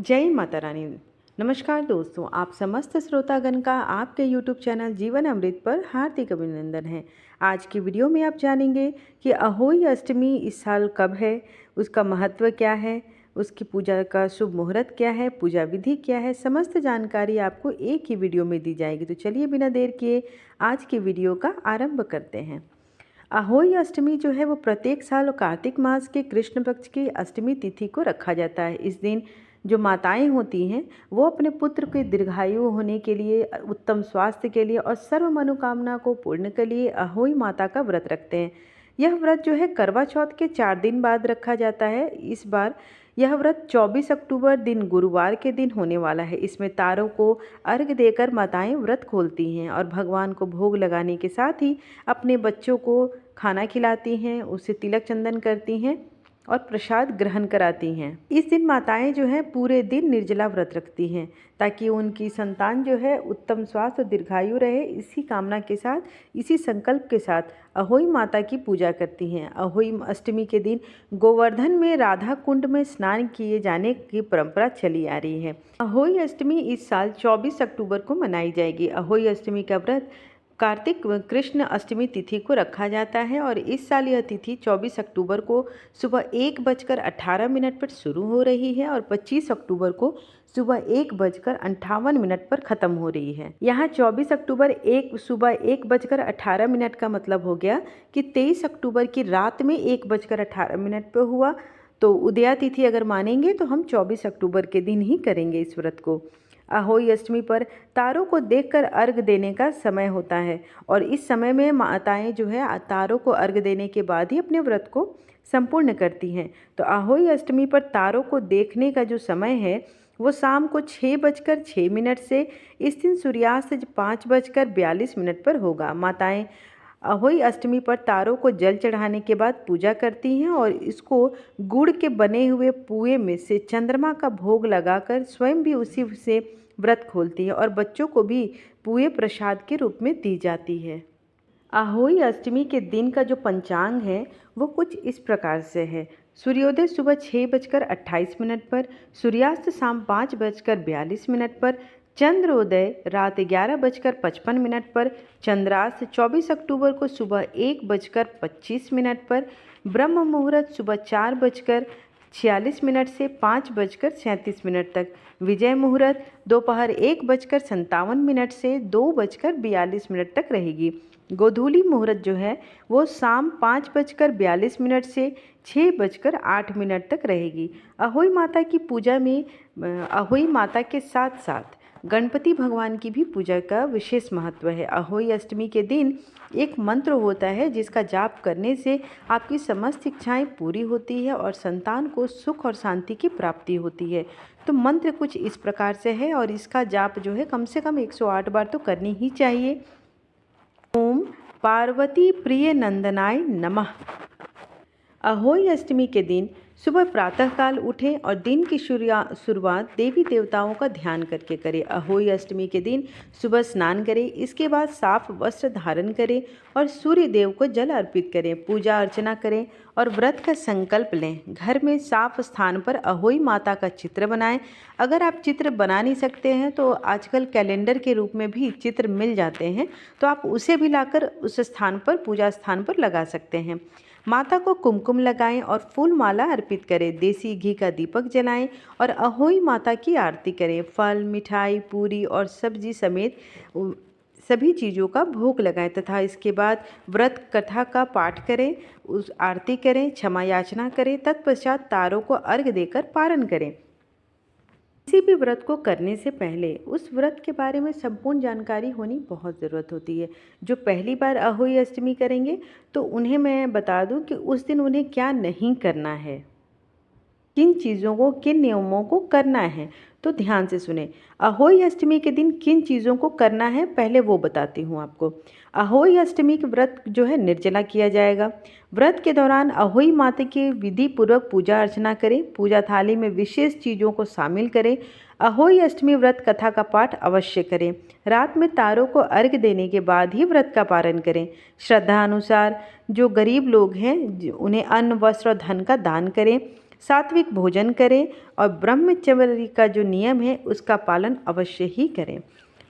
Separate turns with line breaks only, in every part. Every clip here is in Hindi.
जय माता रानी। नमस्कार दोस्तों, आप समस्त श्रोतागण का आपके YouTube चैनल जीवन अमृत पर हार्दिक अभिनंदन है। आज की वीडियो में आप जानेंगे कि अहोई अष्टमी इस साल कब है, उसका महत्व क्या है, उसकी पूजा का शुभ मुहूर्त क्या है, पूजा विधि क्या है, समस्त जानकारी आपको एक ही वीडियो में दी जाएगी। तो चलिए बिना देर किए आज की वीडियो का आरंभ करते हैं। अहोई अष्टमी जो है वो प्रत्येक साल कार्तिक मास के कृष्ण पक्ष की अष्टमी तिथि को रखा जाता है। इस दिन जो माताएं होती हैं वो अपने पुत्र के दीर्घायु होने के लिए, उत्तम स्वास्थ्य के लिए और सर्व मनोकामना को पूर्ण के लिए अहोई माता का व्रत रखते हैं। यह व्रत जो है करवा चौथ के 4 दिन बाद रखा जाता है। इस बार यह व्रत 24 अक्टूबर दिन गुरुवार के दिन होने वाला है। इसमें तारों को अर्घ्य देकर माताएं व्रत खोलती हैं और भगवान को भोग लगाने के साथ ही अपने बच्चों को खाना खिलाती हैं, उसे तिलक चंदन करती हैं और प्रसाद ग्रहण कराती हैं। इस दिन माताएं जो हैं पूरे दिन निर्जला व्रत रखती हैं ताकि उनकी संतान जो है उत्तम स्वास्थ्य और दीर्घायु रहे। इसी कामना के साथ, इसी संकल्प के साथ अहोई माता की पूजा करती हैं। अहोई अष्टमी के दिन गोवर्धन में राधा कुंड में स्नान किए जाने की परंपरा चली आ रही है। अहोई अष्टमी इस साल 24 अक्टूबर को मनाई जाएगी। अहोई अष्टमी का व्रत कार्तिक कृष्ण अष्टमी तिथि को रखा जाता है और इस साल यह तिथि 24 अक्टूबर को सुबह 1:18 पर शुरू हो रही है और 25 अक्टूबर को सुबह 1:58 पर ख़त्म हो रही है। यहाँ 24 अक्टूबर सुबह 1:18 का मतलब हो गया कि 23 अक्टूबर की रात में 1:18 पर हुआ। तो उदया तिथि अगर मानेंगे तो हम 24 अक्टूबर के दिन ही करेंगे इस व्रत को। अहोई अष्टमी पर तारों को देखकर अर्घ्य देने का समय होता है और इस समय में माताएं जो है तारों को अर्घ्य देने के बाद ही अपने व्रत को संपूर्ण करती हैं। तो अहोई अष्टमी पर तारों को देखने का जो समय है वो शाम को 6:06 से इस दिन सूर्यास्त 5:42 पर होगा। माताएं अहोई अष्टमी पर तारों को जल चढ़ाने के बाद पूजा करती हैं और इसको गुड़ के बने हुए पुए में से चंद्रमा का भोग लगाकर स्वयं भी उसी से व्रत खोलती है और बच्चों को भी पुए प्रसाद के रूप में दी जाती है। अहोई अष्टमी के दिन का जो पंचांग है वो कुछ इस प्रकार से है। सूर्योदय सुबह 6:28 पर, सूर्यास्त शाम 5:42 पर, चंद्रोदय रात 11:55 पर, चंद्रास्त 24 अक्टूबर को सुबह 1:25 पर, ब्रह्म मुहूर्त सुबह 4:46 से 5:37 तक, विजय मुहूर्त दोपहर 1:57 से 2:42 तक रहेगी। गोधूली मुहूर्त जो है वो शाम 5:42 से 6:08 तक रहेगी। अहोई माता की पूजा में अहोई माता के साथ साथ गणपति भगवान की भी पूजा का विशेष महत्व है। अहोई अष्टमी के दिन एक मंत्र होता है जिसका जाप करने से आपकी समस्त इच्छाएं पूरी होती है और संतान को सुख और शांति की प्राप्ति होती है। तो मंत्र कुछ इस प्रकार से है और इसका जाप जो है कम से कम 108 बार तो करनी ही चाहिए। ओम पार्वती प्रिय नंदनाय नमः। अहोई अष्टमी के दिन सुबह प्रातःकाल उठें और दिन की शुरुआत देवी देवताओं का ध्यान करके करें। अहोई अष्टमी के दिन सुबह स्नान करें, इसके बाद साफ वस्त्र धारण करें और सूर्य देव को जल अर्पित करें, पूजा अर्चना करें और व्रत का संकल्प लें। घर में साफ स्थान पर अहोई माता का चित्र बनाएं। अगर आप चित्र बना नहीं सकते हैं तो आजकल कैलेंडर के रूप में भी चित्र मिल जाते हैं, तो आप उसे भी लाकर उस स्थान पर, पूजा स्थान पर लगा सकते हैं। माता को कुमकुम लगाएं और फूल माला अर्पित करें, देसी घी का दीपक जलाएं और अहोई माता की आरती करें। फल, मिठाई, पूरी और सब्जी समेत सभी चीज़ों का भोग लगाएं तथा इसके बाद व्रत कथा का पाठ करें, उस आरती करें, क्षमा याचना करें। तत्पश्चात तारों को अर्घ्य देकर पारण करें। किसी भी व्रत को करने से पहले उस व्रत के बारे में संपूर्ण जानकारी होनी बहुत ज़रूरत होती है। जो पहली बार अहोई अष्टमी करेंगे तो उन्हें मैं बता दूं कि उस दिन उन्हें क्या नहीं करना है, किन चीज़ों को, किन नियमों को करना है। तो ध्यान से सुने। अहोई अष्टमी के दिन किन चीज़ों को करना है पहले वो बताती हूँ आपको। अहोई अष्टमी के व्रत जो है निर्जला किया जाएगा। व्रत के दौरान अहोई माता की विधि पूर्वक पूजा अर्चना करें। पूजा थाली में विशेष चीज़ों को शामिल करें। अहोई अष्टमी व्रत कथा का पाठ अवश्य करें। रात में तारों को अर्घ्य देने के बाद ही व्रत का पारण करें। श्रद्धा अनुसार जो गरीब लोग हैं उन्हें अन्न, वस्त्र और धन का दान करें। सात्विक भोजन करें और ब्रह्मचर्य का जो नियम है उसका पालन अवश्य ही करें।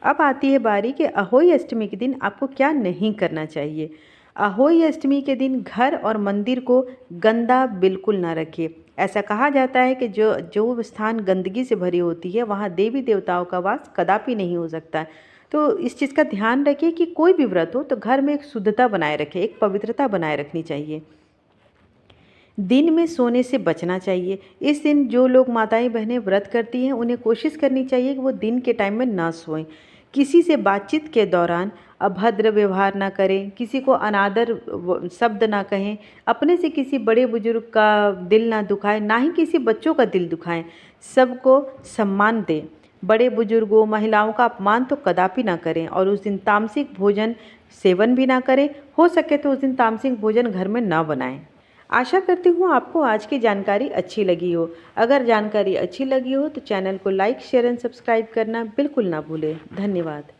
अब आती है बारी कि अहोई अष्टमी के दिन आपको क्या नहीं करना चाहिए। अहोई अष्टमी के दिन घर और मंदिर को गंदा बिल्कुल ना रखें। ऐसा कहा जाता है कि जो जो स्थान गंदगी से भरी होती है वहाँ देवी देवताओं का वास कदापि नहीं हो सकता। तो इस चीज़ का ध्यान रखिए कि कोई भी व्रत हो तो घर में एक शुद्धता बनाए रखें, एक पवित्रता बनाए रखनी चाहिए। दिन में सोने से बचना चाहिए। इस दिन जो लोग माताएं बहनें व्रत करती हैं उन्हें कोशिश करनी चाहिए कि वो दिन के टाइम में ना सोएं। किसी से बातचीत के दौरान अभद्र व्यवहार ना करें, किसी को अनादर शब्द ना कहें, अपने से किसी बड़े बुजुर्ग का दिल ना दुखाएं, ना ही किसी बच्चों का दिल दुखाएं। सबको सम्मान दें। बड़े बुजुर्गों महिलाओं का अपमान तो कदापि ना करें और उस दिन तामसिक भोजन सेवन भी ना करें। हो सके तो उस दिन तामसिक भोजन घर में ना बनाएं। आशा करती हूँ आपको आज की जानकारी अच्छी लगी हो। अगर जानकारी अच्छी लगी हो तो चैनल को लाइक शेयर एंड सब्सक्राइब करना बिल्कुल ना भूलें। धन्यवाद।